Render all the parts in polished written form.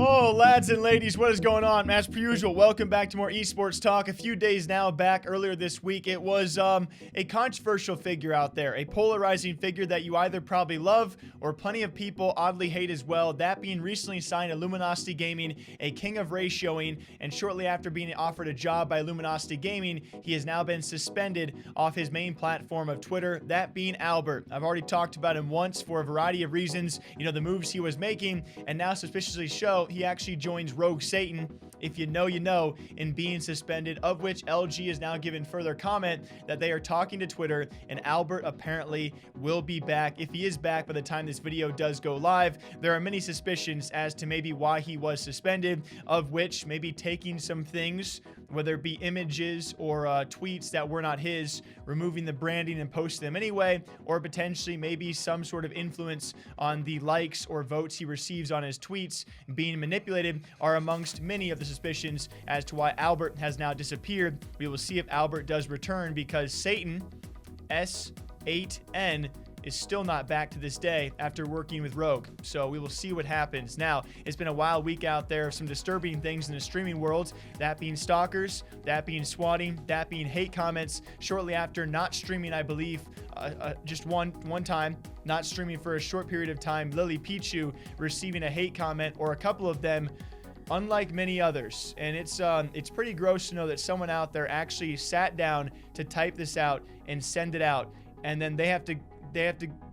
Oh, lads and ladies, what is going on? As per usual, welcome back to more esports talk. A few days now back, earlier this week, it was a controversial figure out there, a polarizing figure that you either probably love or plenty of people oddly hate as well. That being recently signed to Luminosity Gaming, a king of ratioing, and shortly after being offered a job by Luminosity Gaming, he has now been suspended off his main platform of Twitter, that being Albert. I've already talked about him once for a variety of reasons, you know, the moves he was making, and now suspiciously show he actually joins Rogue Satan, if you know, in being suspended, of which LG has now given further comment that they are talking to Twitter, and Albert apparently will be back. If he is back by the time this video does go live, there are many suspicions as to maybe why he was suspended, of which maybe taking some things, whether it be images or tweets that were not his, removing the branding and posting them anyway, or potentially maybe some sort of influence on the likes or votes he receives on his tweets being manipulated, are amongst many of the suspicions as to why Albert has now disappeared. We will see if Albert does return, because Satan, S8N, is still not back to this day after working with Rogue. So we will see what happens. Now, it's been a wild week out there of some disturbing things in the streaming world, that being stalkers, that being swatting, that being hate comments shortly after not streaming, I believe, just one time, not streaming for a short period of time, LilyPichu receiving a hate comment, or a couple of them, unlike many others. And it's pretty gross to know that someone out there actually sat down to type this out and send it out, and then they have to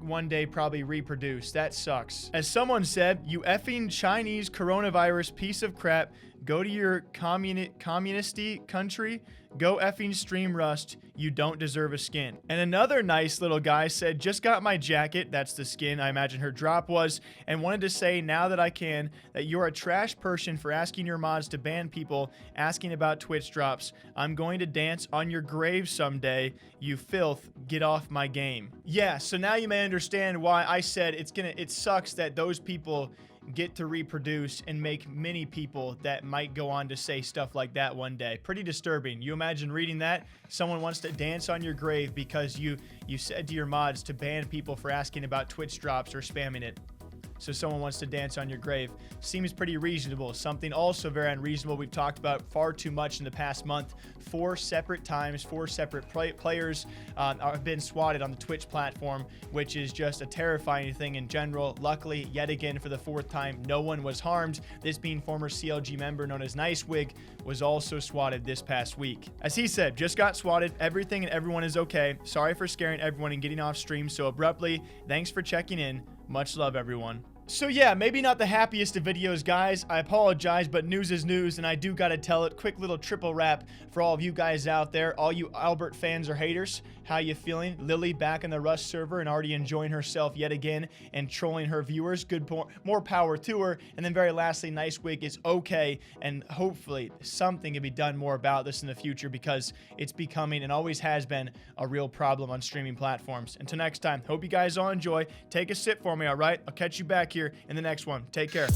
one day probably reproduce. That sucks. As someone said, you effing Chinese coronavirus piece of crap, go to your communisty country, go effing stream Rust, you don't deserve a skin. And another nice little guy said, just got my jacket, that's the skin I imagine her drop was, and wanted to say, now that I can, that you're a trash person for asking your mods to ban people asking about Twitch drops. I'm going to dance on your grave someday, you filth, get off my game. Yeah, so now you may understand why I said it sucks that those people get to reproduce and make many people that might go on to say stuff like that one day. Pretty disturbing. You imagine reading that? Someone wants to dance on your grave because you said to your mods to ban people for asking about Twitch drops or spamming it. So someone wants to dance on your grave. Seems pretty reasonable. Something also very unreasonable we've talked about far too much in the past month. 4 separate times, 4 separate players have been swatted on the Twitch platform, which is just a terrifying thing in general. Luckily, yet again, for the 4th time, no one was harmed. This being former CLG member known as Nicewig was also swatted this past week. As he said, just got swatted. Everything and everyone is okay. Sorry for scaring everyone and getting off stream so abruptly. Thanks for checking in. Much love, everyone. So yeah, maybe not the happiest of videos, guys. I apologize, but news is news, and I do gotta tell it. Quick little triple wrap for all of you guys out there, all you Albert fans or haters. How you feeling? Lily back in the Rust server and already enjoying herself yet again and trolling her viewers. Good, more power to her. And then very lastly, Nicewig is okay, and hopefully something can be done more about this in the future, because it's becoming and always has been a real problem on streaming platforms. Until next time, hope you guys all enjoy. Take a sip for me, all right? I'll catch you back here in the next one. Take care.